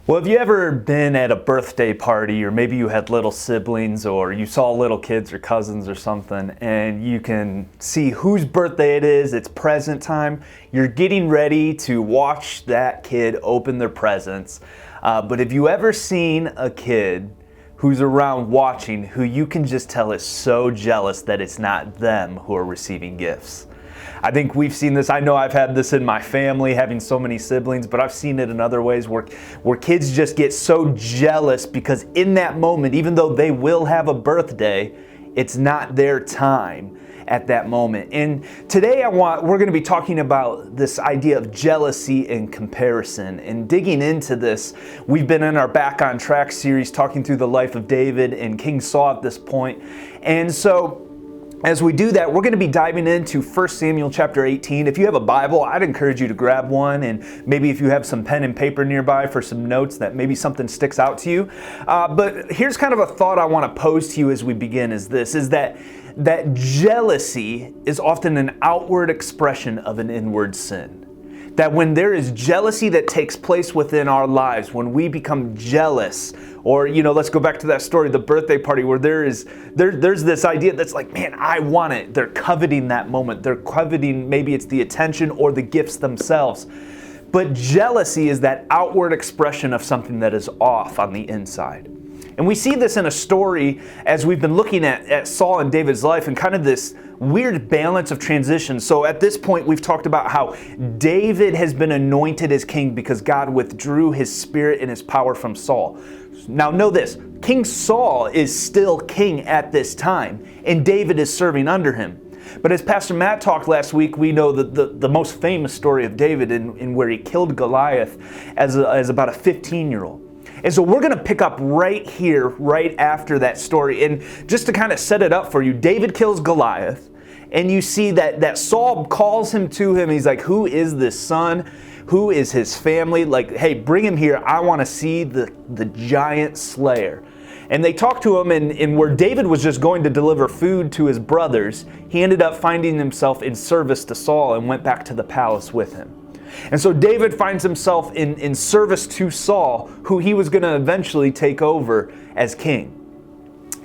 Well, have you ever been at a birthday party, or maybe you had little siblings, or you saw little kids or cousins or something, and you can see whose birthday it is, it's present time, you're getting ready to watch that kid open their presents. But have you ever seen a kid who's around watching who you can just tell is so jealous that it's not them who are receiving gifts? I think we've seen this. I know I've had this in my family, having so many siblings, but I've seen it in other ways where kids just get so jealous because in that moment, even though they will have a birthday, it's not their time at that moment. And today we're going to be talking about this idea of jealousy and comparison. And digging into this, we've been in our Back on Track series talking through the life of David and King Saul at this point. And so as we do that, we're going to be diving into 1 Samuel chapter 18. If you have a Bible, I'd encourage you to grab one, and maybe if you have some pen and paper nearby for some notes that maybe something sticks out to you. But here's kind of a thought I want to pose to you as we begin is that jealousy is often an outward expression of an inward sin. That when there is jealousy that takes place within our lives, when we become jealous, or let's go back to that story, the birthday party, where there's this idea that's like, man, I want it. They're coveting that moment. They're coveting, maybe it's the attention or the gifts themselves. But jealousy is that outward expression of something that is off on the inside. And we see this in a story as we've been looking at Saul and David's life and kind of this weird balance of transition. So at this point, we've talked about how David has been anointed as king because God withdrew his spirit and his power from Saul. Now know this, King Saul is still king at this time, and David is serving under him. But as Pastor Matt talked last week, we know the most famous story of David in where he killed Goliath as about a 15-year-old. And so we're going to pick up right here, right after that story. And just to kind of set it up for you, David kills Goliath. And you see that Saul calls him to him. He's like, who is this son? Who is his family? Like, hey, bring him here. I want to see the giant slayer. And they talked to him, and where David was just going to deliver food to his brothers, he ended up finding himself in service to Saul and went back to the palace with him. And so David finds himself in service to Saul, who he was going to eventually take over as king.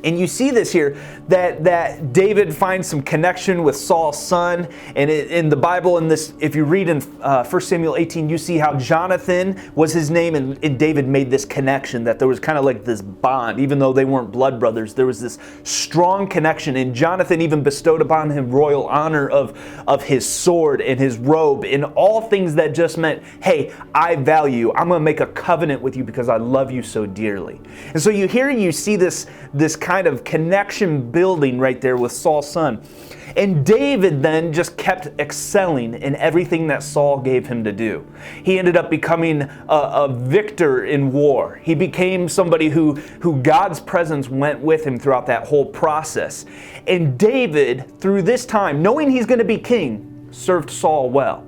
And you see this here, that David finds some connection with Saul's son. And in the Bible, if you read in 1 Samuel 18, you see how Jonathan was his name, and David made this connection, that there was kind of like this bond. Even though they weren't blood brothers, there was this strong connection. And Jonathan even bestowed upon him royal honor of his sword and his robe, and all things that just meant, hey, I value you. I'm going to make a covenant with you because I love you so dearly. And so you see this kind of connection building right there with Saul's son. And David then just kept excelling in everything that Saul gave him to do. He ended up becoming a victor in war. He became somebody who God's presence went with him throughout that whole process. And David, through this time, knowing he's going to be king, served Saul well.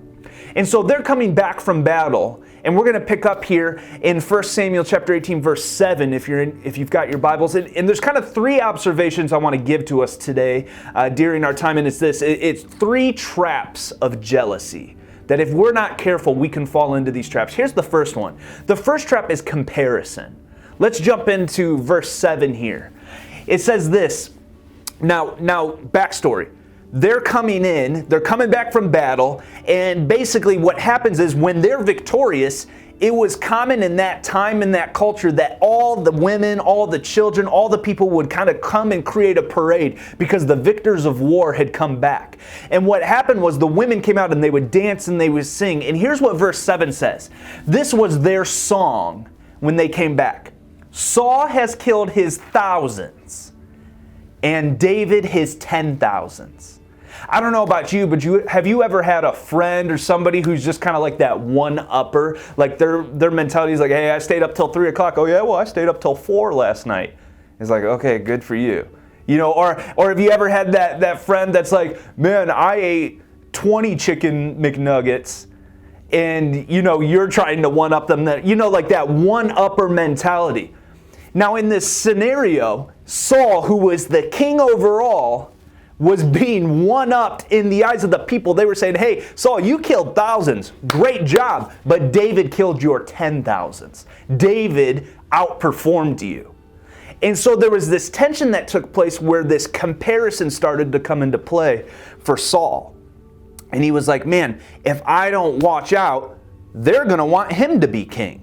And so they're coming back from battle. And we're going to pick up here in 1 Samuel chapter 18, verse 7, if you've got your Bibles. And there's kind of three observations I want to give to us today during our time. And it's this. It's three traps of jealousy that if we're not careful, we can fall into these traps. Here's the first one. The first trap is comparison. Let's jump into verse 7 here. It says this. Now, backstory. They're coming back from battle, and basically what happens is when they're victorious, it was common in that time, in that culture, that all the women, all the children, all the people would kind of come and create a parade because the victors of war had come back. And what happened was the women came out and they would dance and they would sing. And here's what verse 7 says. This was their song when they came back. Saul has killed his thousands, and David his 10,000s. I don't know about you, but have you ever had a friend or somebody who's just kind of like that one-upper? Like their mentality is like, hey, I stayed up till 3 o'clock. Oh yeah, well I stayed up till 4 last night. It's like, okay, good for you. Or have you ever had that friend that's like, man, I ate 20 chicken McNuggets, and you're trying to one-up them. Like that one-upper mentality. Now in this scenario, Saul, who was the king overall, was being one-upped in the eyes of the people. They were saying, hey, Saul, you killed thousands. Great job. But David killed your 10,000s. David outperformed you. And so there was this tension that took place where this comparison started to come into play for Saul. And he was like, man, if I don't watch out, they're going to want him to be king.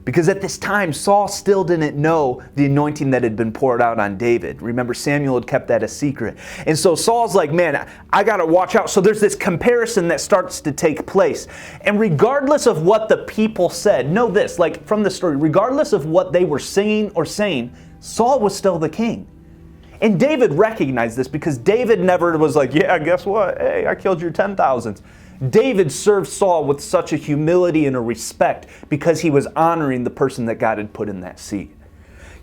Because at this time, Saul still didn't know the anointing that had been poured out on David. Remember, Samuel had kept that a secret. And so Saul's like, man, I got to watch out. So there's this comparison that starts to take place. And regardless of what the people said, know this, like from the story, regardless of what they were singing or saying, Saul was still the king. And David recognized this because David never was like, yeah, guess what? Hey, I killed your 10,000s. David served Saul with such a humility and a respect because he was honoring the person that God had put in that seat.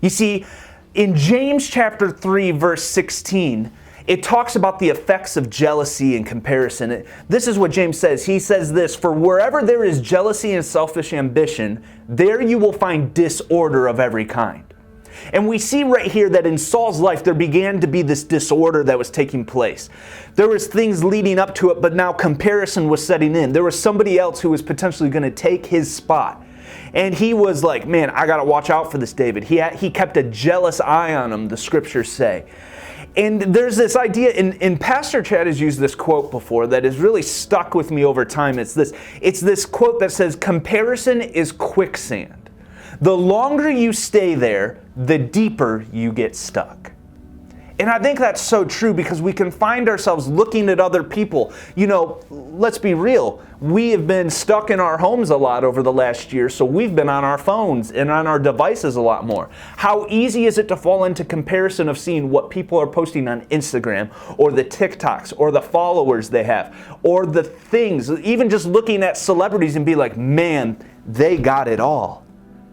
You see, in James chapter 3, verse 16, it talks about the effects of jealousy and comparison. This is what James says. He says this, for wherever there is jealousy and selfish ambition, there you will find disorder of every kind. And we see right here that in Saul's life, there began to be this disorder that was taking place. There was things leading up to it, but now comparison was setting in. There was somebody else who was potentially going to take his spot. And he was like, man, I got to watch out for this David. He kept a jealous eye on him, the scriptures say. And there's this idea, and Pastor Chad has used this quote before that has really stuck with me over time. It's this quote that says, comparison is quicksand. The longer you stay there, the deeper you get stuck. And I think that's so true because we can find ourselves looking at other people. You know, let's be real. We have been stuck in our homes a lot over the last year, so we've been on our phones and on our devices a lot more. How easy is it to fall into comparison of seeing what people are posting on Instagram or the TikToks or the followers they have or the things, even just looking at celebrities and be like, man, they got it all.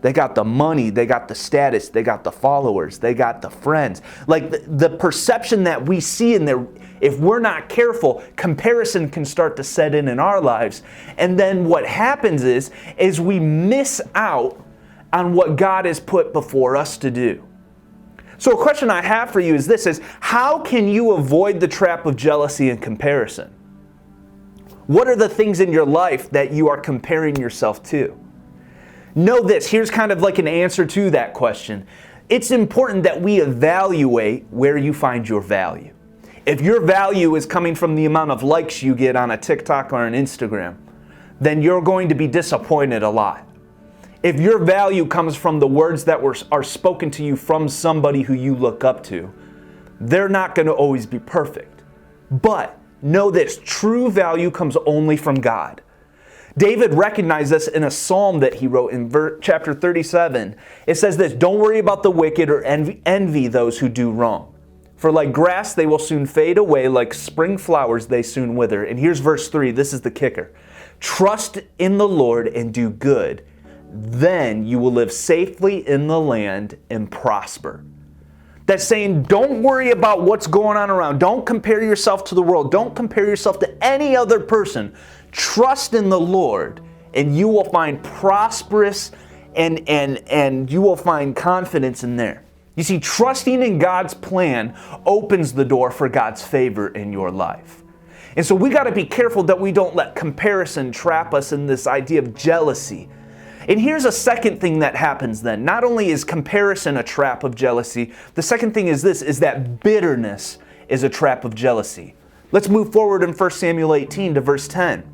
They got the money, they got the status, they got the followers, they got the friends. Like the perception that we see in there, if we're not careful, comparison can start to set in our lives. And then what happens is we miss out on what God has put before us to do. So a question I have for you is this, is how can you avoid the trap of jealousy and comparison? What are the things in your life that you are comparing yourself to? Know this, here's kind of like an answer to that question. It's important that we evaluate where you find your value. If your value is coming from the amount of likes you get on a TikTok or an Instagram, then you're going to be disappointed a lot. If your value comes from the words that are spoken to you from somebody who you look up to, they're not going to always be perfect. But know this, true value comes only from God. David recognized this in a psalm that he wrote in chapter 37. It says this, don't worry about the wicked or envy those who do wrong. For like grass, they will soon fade away. Like spring flowers, they soon wither. And here's verse 3. This is the kicker. Trust in the Lord and do good. Then you will live safely in the land and prosper. That's saying don't worry about what's going on around. Don't compare yourself to the world. Don't compare yourself to any other person. Trust in the Lord and you will find prosperous and you will find confidence in there. You see, trusting in God's plan opens the door for God's favor in your life. And so we got to be careful that we don't let comparison trap us in this idea of jealousy. And here's a second thing that happens then. Not only is comparison a trap of jealousy, the second thing is this, is that bitterness is a trap of jealousy. Let's move forward in 1 Samuel 18 to verse 10.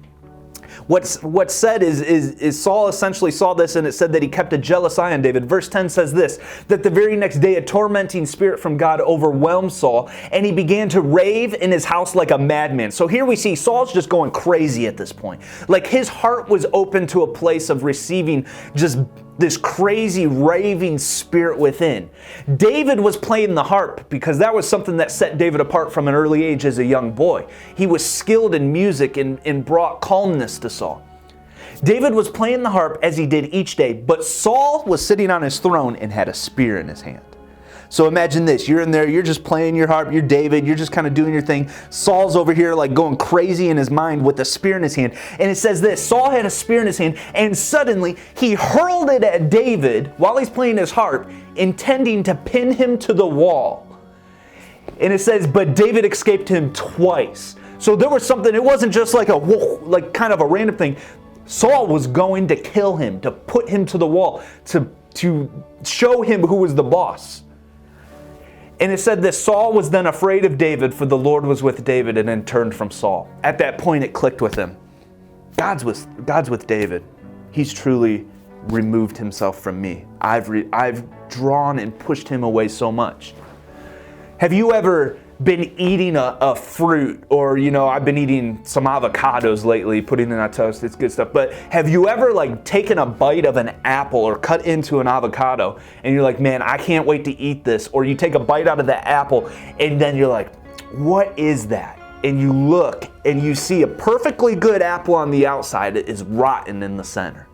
What's said is Saul essentially saw this and it said that he kept a jealous eye on David. Verse 10 says this, that the very next day a tormenting spirit from God overwhelmed Saul and he began to rave in his house like a madman. So here we see Saul's just going crazy at this point. Like his heart was open to a place of receiving just this crazy raving spirit within. David was playing the harp because that was something that set David apart from an early age as a young boy. He was skilled in music and brought calmness to Saul. David was playing the harp as he did each day, but Saul was sitting on his throne and had a spear in his hand. So imagine this, you're in there, you're just playing your harp, you're David, you're just kind of doing your thing. Saul's over here like going crazy in his mind with a spear in his hand. And it says this, Saul had a spear in his hand and suddenly he hurled it at David while he's playing his harp, intending to pin him to the wall. And it says, but David escaped him twice. So there was something, it wasn't just like like kind of a random thing. Saul was going to kill him, to put him to the wall, to show him who was the boss. And it said this, Saul was then afraid of David, for the Lord was with David, and then turned from Saul. At that point, it clicked with him. God's with David. He's truly removed himself from me. I've drawn and pushed him away so much. Have you ever been eating a fruit, or I've been eating some avocados lately, putting it on toast, it's good stuff, but have you ever taken a bite of an apple or cut into an avocado and you're like, man, I can't wait to eat this, or you take a bite out of the apple and then you're like, what is that? And you look and you see a perfectly good apple on the outside, it is rotten in the center.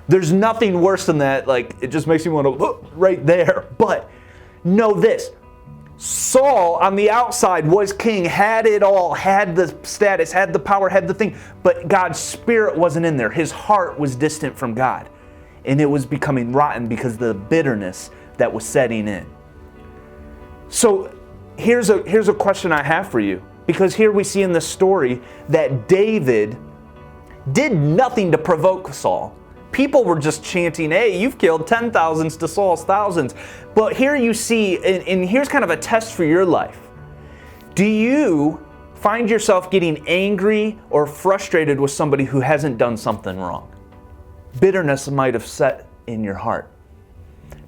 There's nothing worse than that, it just makes me want to look right there. But know this, Saul on the outside was king, had it all, had the status, had the power, had the thing, but God's spirit wasn't in there. His heart was distant from God, and it was becoming rotten because of the bitterness that was setting in. So here's a question I have for you, because here we see in the story that David did nothing to provoke Saul. People were just chanting, hey, you've killed 10,000s to Saul's thousands. But here you see, and here's kind of a test for your life. Do you find yourself getting angry or frustrated with somebody who hasn't done something wrong? Bitterness might have set in your heart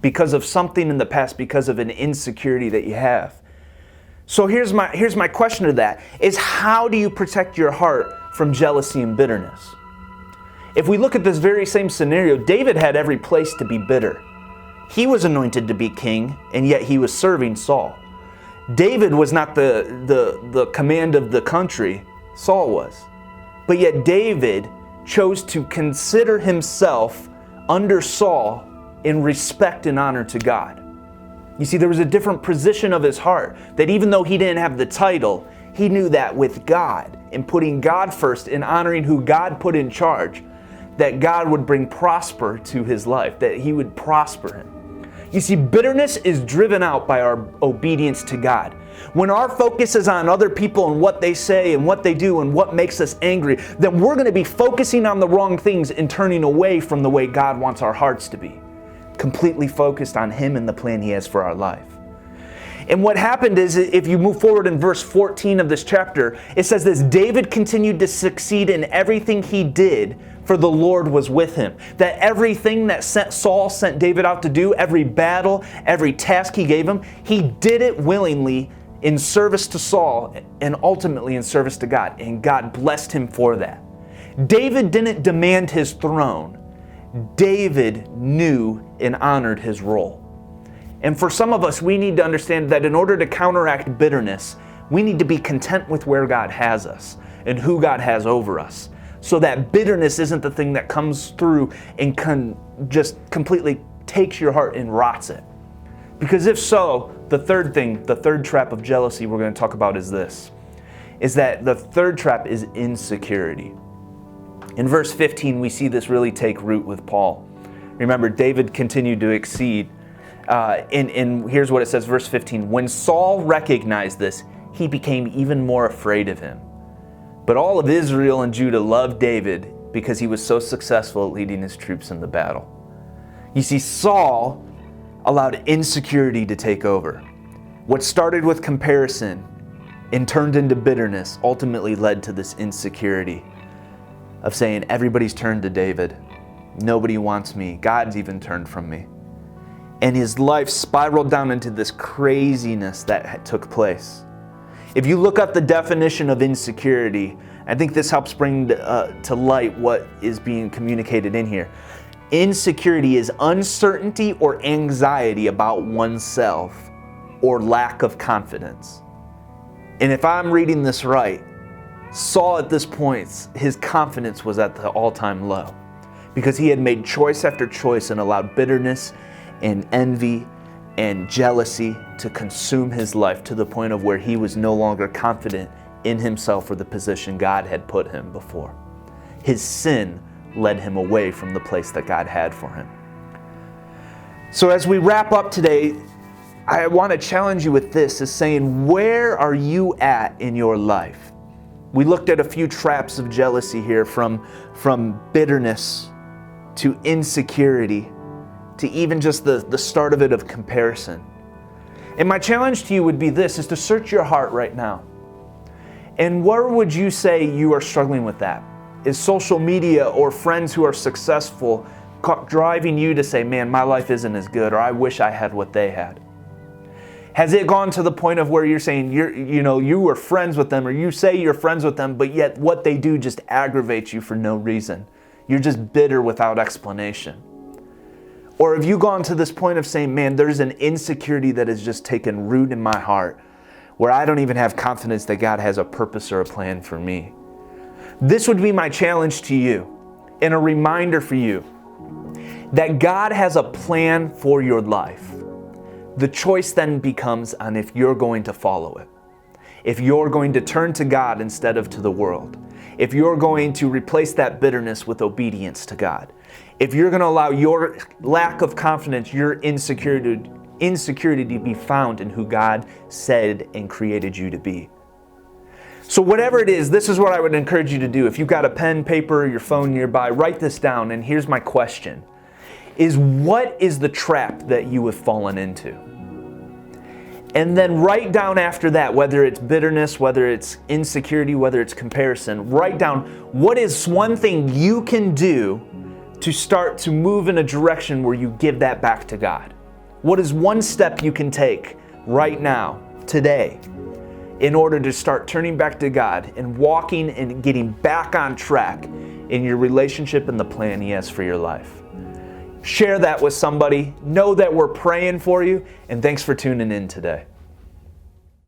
because of something in the past, because of an insecurity that you have. So here's my question to that, is how do you protect your heart from jealousy and bitterness? If we look at this very same scenario, David had every place to be bitter. He was anointed to be king, and yet he was serving Saul. David was not the command of the country, Saul was. But yet David chose to consider himself under Saul in respect and honor to God. You see, there was a different position of his heart, that even though he didn't have the title, he knew that with God, and putting God first and honoring who God put in charge, that God would bring prosper to his life, that he would prosper him. You see, bitterness is driven out by our obedience to God. When our focus is on other people and what they say and what they do and what makes us angry, then we're going to be focusing on the wrong things and turning away from the way God wants our hearts to be, completely focused on him and the plan he has for our life. And what happened is, if you move forward in verse 14 of this chapter, it says this, David continued to succeed in everything he did, for the Lord was with him. That everything that Saul sent David out to do, every battle, every task he gave him, he did it willingly in service to Saul and ultimately in service to God. And God blessed him for that. David didn't demand his throne. David knew and honored his role. And for some of us, we need to understand that in order to counteract bitterness, we need to be content with where God has us and who God has over us, so that bitterness isn't the thing that comes through and just completely takes your heart and rots it. Because if so, the third trap of jealousy we're going to talk about is this, is that the third trap is insecurity. In verse 15, we see this really take root with Paul. Remember, David continued to exceed. And here's what it says, verse 15. When Saul recognized this, he became even more afraid of him. But all of Israel and Judah loved David because he was so successful at leading his troops in the battle. You see, Saul allowed insecurity to take over. What started with comparison and turned into bitterness ultimately led to this insecurity of saying, everybody's turned to David. Nobody wants me. God's even turned from me. And his life spiraled down into this craziness that took place. If you look up the definition of insecurity, I think this helps bring to light what is being communicated in here. Insecurity is uncertainty or anxiety about oneself or lack of confidence. And if I'm reading this right, Saul at this point, his confidence was at the all-time low because he had made choice after choice and allowed bitterness and envy and jealousy to consume his life to the point of where he was no longer confident in himself or the position God had put him before. His sin led him away from the place that God had for him. So as we wrap up today, I want to challenge you with this, is saying, where are you at in your life? We looked at a few traps of jealousy here, from bitterness to insecurity to even just the start of it of comparison. And my challenge to you would be this, is to search your heart right now. And where would you say you are struggling with that? Is social media or friends who are successful driving you to say, man, my life isn't as good, or I wish I had what they had? Has it gone to the point of where you're saying you were friends with them, or you say you're friends with them, but yet what they do just aggravates you for no reason? You're just bitter without explanation. Or have you gone to this point of saying, man, there's an insecurity that has just taken root in my heart, where I don't even have confidence that God has a purpose or a plan for me? This would be my challenge to you, and a reminder for you that God has a plan for your life. The choice then becomes on if you're going to follow it. If you're going to turn to God instead of to the world. If you're going to replace that bitterness with obedience to God. If you're going to allow your lack of confidence, your insecurity to be found in who God said and created you to be. So whatever it is, this is what I would encourage you to do. If you've got a pen, paper, your phone nearby, write this down. And here's my question. What is the trap that you have fallen into? And then write down after that, whether it's bitterness, whether it's insecurity, whether it's comparison, write down what is one thing you can do to start to move in a direction where you give that back to God. What is one step you can take right now, today, in order to start turning back to God and walking and getting back on track in your relationship and the plan He has for your life? Share that with somebody. Know that we're praying for you, and thanks for tuning in today.